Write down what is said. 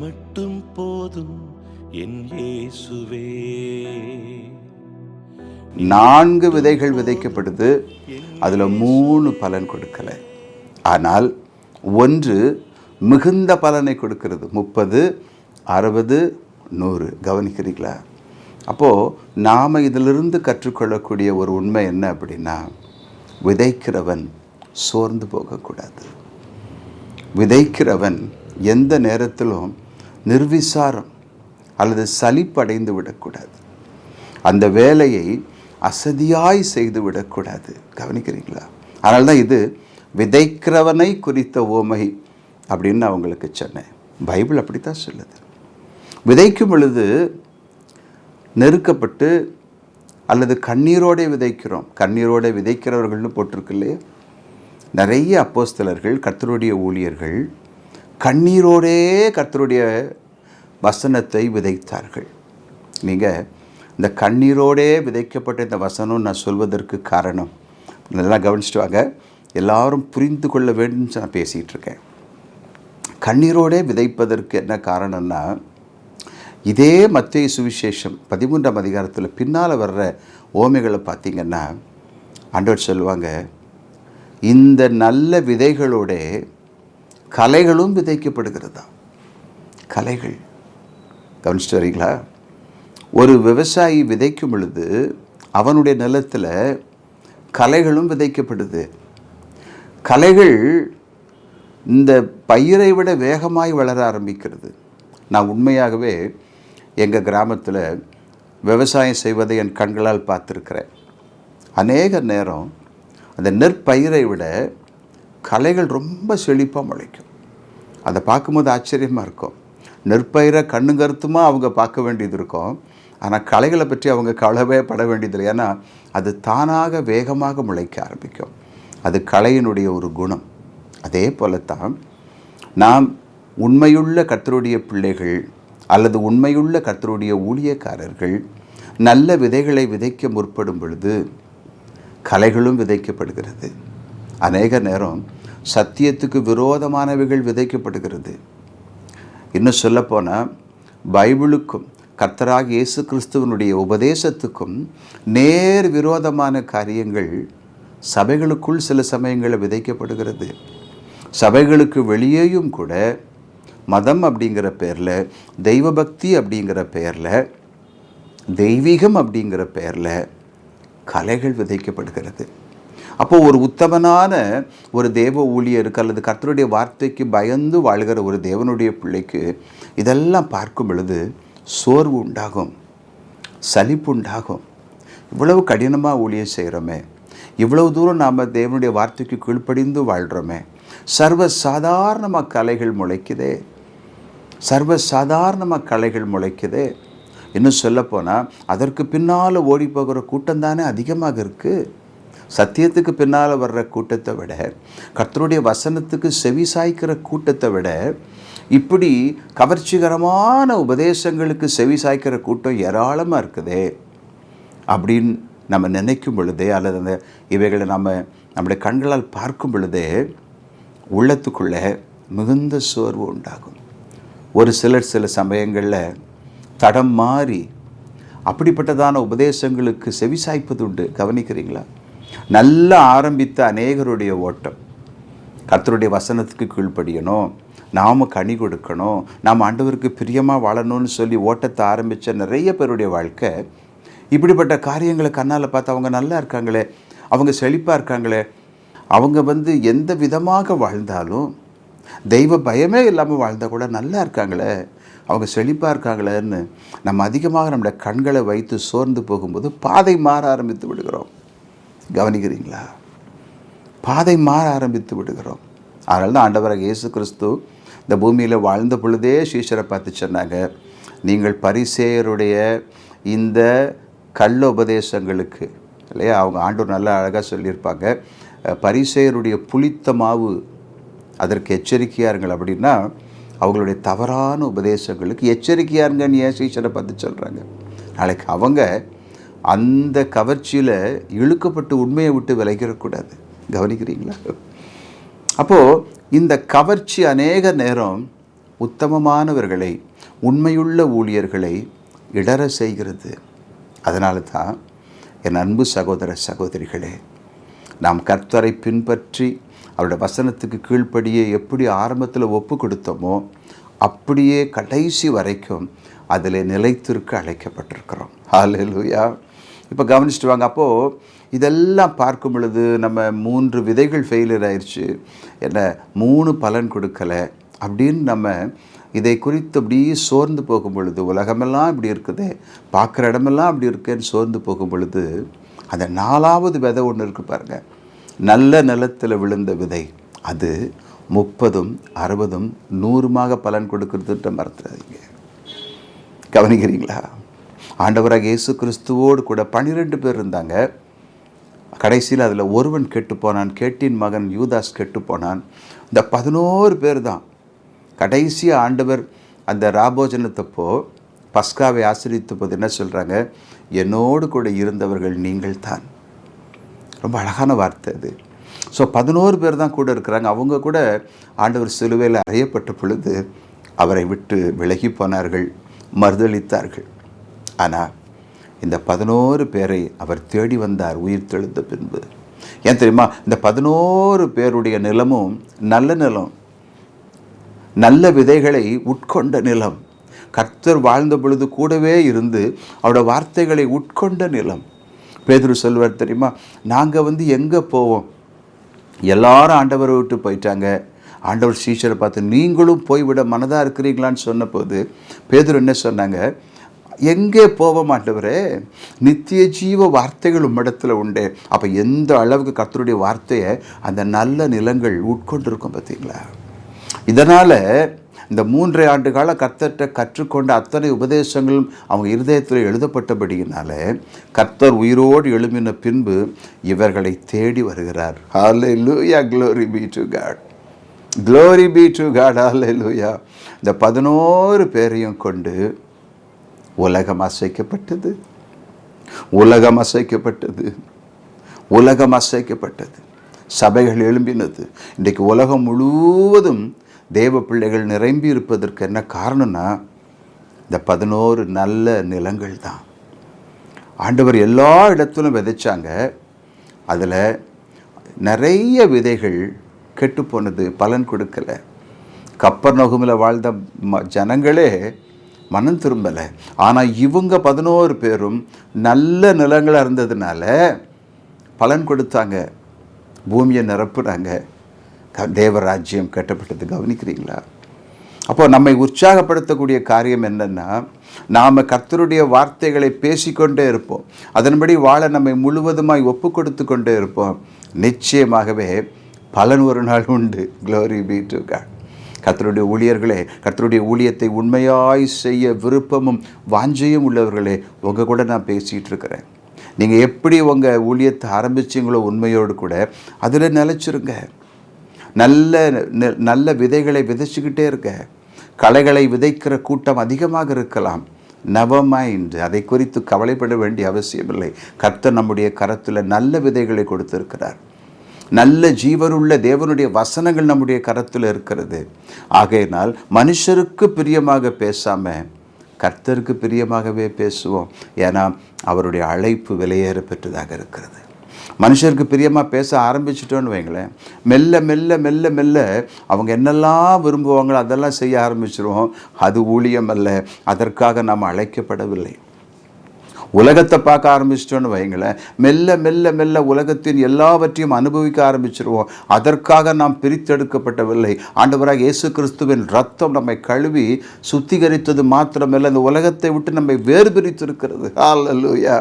மட்டும் போதும் என் இயேசுவே. 4 விதைகள் விதைக்கப்படுது, அதில் 3 பலன் கொடுக்கல. ஆனால் 1 மிகுந்த பலனை கொடுக்கிறது. 30, 60, 100. கவனிக்கிறீங்களா? அப்போது நாம் இதிலிருந்து கற்றுக்கொள்ளக்கூடிய ஒரு உண்மை என்ன அப்படின்னா, விதைக்கிறவன் சோர்ந்து போகக்கூடாது. விதைக்கிறவன் எந்த நேரத்திலும் நிர்விசாரம் அல்லது சலிப்படைந்து விடக்கூடாது. அந்த வேலையை அசதியாய் செய்து விடக்கூடாது. கவனிக்கிறீங்களா? அதனால தான் இது விதைக்கிறவனை குறித்த ஓமை அப்படின்னு நான் உங்களுக்கு சொன்னேன். பைபிள் அப்படித்தான் சொல்லுது. விதைக்கும் பொழுது நெருக்கப்பட்டு அல்லது கண்ணீரோடு விதைக்கிறோம். கண்ணீரோடு விதைக்கிறவர்கள்னு போட்டிருக்கு இல்லையா? நிறைய அப்போஸ்தலர்கள், கர்த்தருடைய ஊழியர்கள் கண்ணீரோடே கர்த்தருடைய வசனத்தை விதைத்தார்கள். நீங்கள் இந்த கண்ணீரோடே விதைக்கப்பட்ட இந்த வசனம் நான் சொல்வதற்கு காரணம், நல்லா கவனிச்சுட்டு வாங்க, எல்லாரும் புரிந்து கொள்ள வேண்டும் நான் பேசிகிட்டு இருக்கேன். கண்ணீரோடே விதைப்பதற்கு என்ன காரணம்னா, இதே மத்தேயு சுவிசேஷம் 13ஆம் அதிகாரத்தில் பின்னால் வர்ற ஓமைகளை பார்த்திங்கன்னா ஆண்டவர் சொல்லுவாங்க, இந்த நல்ல விதைகளோட களைகளும் விதைக்கப்படுகிறதா. களைகள் கவனிச்சுட்டு வரீங்களா? ஒரு விவசாயி விதைக்கும் பொழுது அவனுடைய நிலத்தில் களைகளும் விதைக்கப்படுது. களைகள் இந்த பயிரை விட வேகமாய் வளர ஆரம்பிக்கிறது. நான் உண்மையாகவே எங்கள் கிராமத்தில் விவசாயம் செய்வதை என் கண்களால் பார்த்துருக்கிறேன். அநேக நேரம் அந்த நெற்பயிரை விட களைகள் ரொம்ப செழிப்பாக முளைக்கும். அதை பார்க்கும்போது ஆச்சரியமாக இருக்கும். நெற்பயிரை கண்ணுங்கருத்துமாக அவங்க பார்க்க வேண்டியது இருக்கும். ஆனால் களைகளை பற்றி அவங்க கவலையே பட வேண்டியதில்லை. ஏன்னா அது தானாக வேகமாக முளைக்க ஆரம்பிக்கும். அது களையினுடைய ஒரு குணம். அதே போலத்தான் நாம் உண்மையுள்ள கர்த்தருடைய பிள்ளைகள் அல்லது உண்மையுள்ள கர்த்தருடைய ஊழியக்காரர்கள் நல்ல விதைகளை விதைக்க முற்படும் பொழுது களைகளும் விதைக்கப்படுகிறது. அநேக நேரம் சத்தியத்துக்கு விரோதமானவைகள் விதைக்கப்படுகிறது. இன்னும் சொல்லப்போனால் பைபிளுக்கும் கர்த்தராக இயேசு கிறிஸ்துவனுடைய உபதேசத்துக்கும் நேர் விரோதமான காரியங்கள் சபைகளுக்குள் சில சமயங்களில் விதைக்கப்படுகிறது. சபைகளுக்கு வெளியேயும் கூட மதம் அப்படிங்கிற பேரில், தெய்வ பக்தி அப்படிங்கிற பேரில், தெய்வீகம் அப்படிங்கிற பேரில் கலைகள் விதைக்கப்படுகிறது. அப்போது ஒரு உத்தமனான ஒரு தேவ ஊழியருக்கு அல்லது கர்த்தருடைய வார்த்தைக்கு பயந்து வாழ்கிற ஒரு தேவனுடைய பிள்ளைக்கு இதெல்லாம் பார்க்கும் பொழுது சோர்வு உண்டாகும், சலிப்பு உண்டாகும். இவ்வளவு கடினமாக ஊழியம் செய்கிறோமே, இவ்வளவு தூரம் நாம் தேவனுடைய வார்த்தைக்கு கீழ்ப்படிந்து வாழ்கிறோமே, சர்வசாதாரணமாக கலைகள் முளைக்குதே, சர்வசாதாரணமாக கலைகள் முளைக்குதே. இன்னும் சொல்லப்போனால் அதற்கு பின்னால் ஓடி போகிற கூட்டம் தானே அதிகமாக இருக்குது. சத்தியத்துக்கு பின்னால் வர்ற கூட்டத்தை விட, கர்த்தருடைய வசனத்துக்கு செவி சாய்க்கிற கூட்டத்தை விட, இப்படி கவர்ச்சிகரமான உபதேசங்களுக்கு செவி சாய்க்கிற கூட்டம் ஏராளமாக இருக்குதே அப்படின்னு நம்ம நினைக்கும் பொழுதே, அல்லது அந்த இவைகளை நம்முடைய கண்களால் பார்க்கும் பொழுதே உள்ளத்துக்குள்ளே மிகுந்த சோர்வு உண்டாகும். ஒரு சிலர் சில சமயங்களில் தடம் மாறி அப்படிப்பட்டதான உபதேசங்களுக்கு செவி சாய்ப்பது உண்டு. கவனிக்கிறீங்களா? நல்லா ஆரம்பித்த அநேகருடைய ஓட்டம் கர்த்தருடைய வசனத்துக்கு கீழ்ப்படியணும், நாம் கனி கொடுக்கணும், நாம் ஆண்டவருக்கு பிரியமாக வாழணும்னு சொல்லி ஓட்டத்தை ஆரம்பித்த நிறைய பேருடைய வாழ்க்கை இப்படிப்பட்ட காரியங்களை கண்ணால் பார்த்து அவங்க நல்லா இருக்காங்களே, அவங்க செழிப்பாக இருக்காங்களே, அவங்க எந்த விதமாக வாழ்ந்தாலும் தெய்வ பயமே இல்லாமல் வாழ்ந்தால் கூட நல்லா இருக்காங்களே, அவங்க செழிப்பாக இருக்காங்களேன்னு நம்ம அதிகமாக நம்முடைய கண்களை வைத்து சோர்ந்து போகும்போது பாதை மாற ஆரம்பித்து விடுகிறோம். கவனிக்கிறீங்களா? பாதை மாற ஆரம்பித்து விடுகிறோம். அதனால தான் ஆண்டவராக இயேசு கிறிஸ்து இந்த பூமியில் வாழ்ந்த பொழுதே சீஷரை பார்த்து சொன்னாங்க, நீங்கள் பரிசேயருடைய இந்த கள்ள உபதேசங்களுக்கு இல்லையா, அவங்க ஆண்டவர் நல்லா அழகாக சொல்லியிருப்பாங்க, பரிசேயருடைய புளித்த மாவு அதற்கு எச்சரிக்கையாருங்கள் அப்படின்னா அவங்களுடைய தவறான உபதேசங்களுக்கு எச்சரிக்கையாருங்கன்னு ஏன் சீஷரை பார்த்து சொல்கிறாங்க. நாளைக்கு அவங்க அந்த கவர்ச்சியில் இழுக்கப்பட்டு உண்மையை விட்டு விலகிடக்கூடாது. கவனிக்கிறீங்களா? அப்போது இந்த கவர்ச்சி அநேக நேரம் உத்தமமானவர்களை, உண்மையுள்ள ஊழியர்களை இடற செய்கிறது. அதனால தான் என் அன்பு சகோதர சகோதரிகளே, நாம் கர்த்தரை பின்பற்றி அவருடைய வசனத்துக்கு கீழ்ப்படியே எப்படி ஆரம்பத்தில் ஒப்பு கொடுத்தோமோ அப்படியே கடைசி வரைக்கும் அதில் நிலைத்திருக்க அழைக்கப்பட்டிருக்கிறோம். ஹல்லேலூயா. இப்போ கவனிச்சுட்டு வாங்க. அப்போது இதெல்லாம் பார்க்கும் பொழுது நம்ம 3 விதைகள் ஃபெயிலியர் ஆயிடுச்சு, என்ன 3 பலன் கொடுக்கலை அப்படின்னு நம்ம இதை குறித்து அப்படியே சோர்ந்து போகும் பொழுது, உலகமெல்லாம் இப்படி இருக்குது, பார்க்குற இடமெல்லாம் அப்படி இருக்குன்னு சோர்ந்து போகும் பொழுது, அந்த 4வது விதை ஒன்று இருக்குது பாருங்கள், நல்ல நிலத்தில் விழுந்த விதை. அது 30, 60, 100 பலன் கொடுக்கறதுன்ற மறந்துடாதீங்க. கவனிக்கிறீங்களா? ஆண்டவராக இயேசு கிறிஸ்துவோடு கூட 12 பேர் இருந்தாங்க. கடைசியில் அதில் ஒருவன் கெட்டு போனான், கேட்டின் மகன் யூதாஸ் கெட்டு போனான். இந்த 11 பேர் தான் கடைசியாக ஆண்டவர் அந்த ராபோஜனத்தப்போ பஸ்காவை ஆசிரித்த போது என்ன சொல்கிறாங்க, என்னோடு கூட இருந்தவர்கள் நீங்கள் தான். ரொம்ப அழகான வார்த்தை அது. ஸோ 11 பேர் தான் கூட இருக்கிறாங்க. அவங்க கூட ஆண்டவர் சிலுவையில் அறையப்பட்ட பொழுது அவரை விட்டு விலகி போனார்கள், மறுதளித்தார்கள். ஆனால் இந்த 11 பேரை அவர் தேடி வந்தார் உயிர் தெழுந்த பின்பு. ஏன் தெரியுமா? இந்த 11 பேருடைய நிலமும் நல்ல நிலம், நல்ல விதைகளை உட்கொண்ட நிலம். கர்த்தர் வாழ்ந்த பொழுது கூடவே இருந்து அவரோட வார்த்தைகளை உட்கொண்ட நிலம். பேதுரு சொல்வார் தெரியுமா, நாங்கள் எங்கே போவோம், எல்லாரும் ஆண்டவரை விட்டு போயிட்டாங்க. ஆண்டவர் சீஷரை பார்த்து நீங்களும் போய்விட மனதாக இருக்கிறீங்களான்னு சொன்னபோது பேதுரு என்ன சொன்னாங்க, எங்கே போவோம் ஆண்டவரே, நித்திய ஜீவ வார்த்தைகள் உம்மிடத்தில் உண்டு. அப்போ எந்த அளவுக்கு கர்த்தருடைய வார்த்தையை அந்த நல்ல நிலங்கள் உட்கொண்டிருக்கும் பார்த்தீங்களா? இதனால் இந்த 3 ஆண்டு கால கர்த்தர்கிட்ட கற்றுக்கொண்ட அத்தனை உபதேசங்களும் அவங்க இருதயத்தில் எழுதப்பட்டபடியினால கர்த்தர் உயிரோடு எழும்பின பின்பு இவர்களை தேடி வருகிறார். ஹல்லேலூயா, glory be to God, glory be to God, ஹல்லேலூயா. இந்த 11 பேரையும் கொண்டு உலகம் அசைக்கப்பட்டது, உலகம் அசைக்கப்பட்டது, உலகம் அசைக்கப்பட்டது, சபைகள் எழும்பினது. இன்றைக்கு உலகம் முழுவதும் தேவ பிள்ளைகள் நிரம்பி இருப்பதற்கு என்ன காரணம்னா இந்த 11 நல்ல நிலங்கள் தான். ஆண்டவர் எல்லா இடத்திலும் விதைச்சாங்க. அதில் நிறைய விதைகள் கெட்டு போனது, பலன் கொடுக்கலை. கப்பர்நகூமில் வாழ்ந்த ஜனங்களே மனம் திரும்பலை. ஆனால் இவங்க 11 பேரும் நல்ல நிலங்களாக இருந்ததுனால பலன் கொடுத்தாங்க, பூமியை நிரப்புனாங்க, தேவராஜ்யம் கட்டப்பட்டது. கவனிக்கிறீங்களா? அப்போ நம்மை உற்சாகப்படுத்தக்கூடிய காரியம் என்னென்னா, நாம் கர்த்தருடைய வார்த்தைகளை பேசிக்கொண்டே இருப்போம், அதன்படி வாழ நம்மை முழுவதுமாய் ஒப்பு கொடுத்து கொண்டே இருப்போம். நிச்சயமாகவே பலன் ஒரு நாள் உண்டு. glory be to God. கர்த்தருடைய ஊழியர்களே, கர்த்தருடைய ஊழியத்தை உண்மையாய் செய்ய விருப்பமும் வாஞ்சையும் உள்ளவர்களே, உங்கள் கூட நான் பேசிகிட்டு இருக்கிறேன். நீங்கள் எப்படி உங்கள் ஊழியத்தை ஆரம்பிச்சிங்களோ உண்மையோடு கூட அதில் நிலைச்சிருங்க. நல்ல விதைகளை விதைச்சிக்கிட்டே இருக்க. களைகளை விதைக்கிற கூட்டம் அதிகமாக இருக்கலாம். நெவர் மைண்ட், அதை குறித்து கவலைப்பட வேண்டிய அவசியமில்லை. கர்த்தர் நம்முடைய கரத்தில் நல்ல விதைகளை கொடுத்திருக்கிறார். நல்ல ஜீவனுள்ள தேவனுடைய வசனங்கள் நம்முடைய கரத்தில் இருக்கிறது. ஆகையினால் மனுஷருக்கு பிரியமாக பேசாமல் கர்த்தருக்கு பிரியமாகவே பேசுவோம். ஏன்னா அவருடைய அழைப்பு விலையேற பெற்றதாக இருக்கிறது. மனுஷருக்கு பிரியமாக பேச ஆரம்பிச்சிட்டோன்னு வைங்களேன், மெல்ல மெல்ல மெல்ல மெல்ல அவங்க என்னெல்லாம் விரும்புவாங்களோ அதெல்லாம் செய்ய ஆரம்பிச்சிருவோம். அது ஊழியம் அல்ல, அதற்காக நாம் அழைக்கப்படவில்லை. உலகத்தை பார்க்க ஆரம்பிச்சிட்டோன்னு வைங்களேன், மெல்ல மெல்ல மெல்ல உலகத்தின் எல்லாவற்றையும் அனுபவிக்க ஆரம்பிச்சிருவோம். அதற்காக நாம் பிரித்தெடுக்கப்படவில்லை. ஆண்டவராக இயேசு கிறிஸ்துவின் ரத்தம் நம்மை கழுவி சுத்திகரித்தது மாத்திரமல்ல, இந்த உலகத்தை விட்டு நம்மை வேறு பிரித்திருக்கிறது. ஹல்லேலூயா.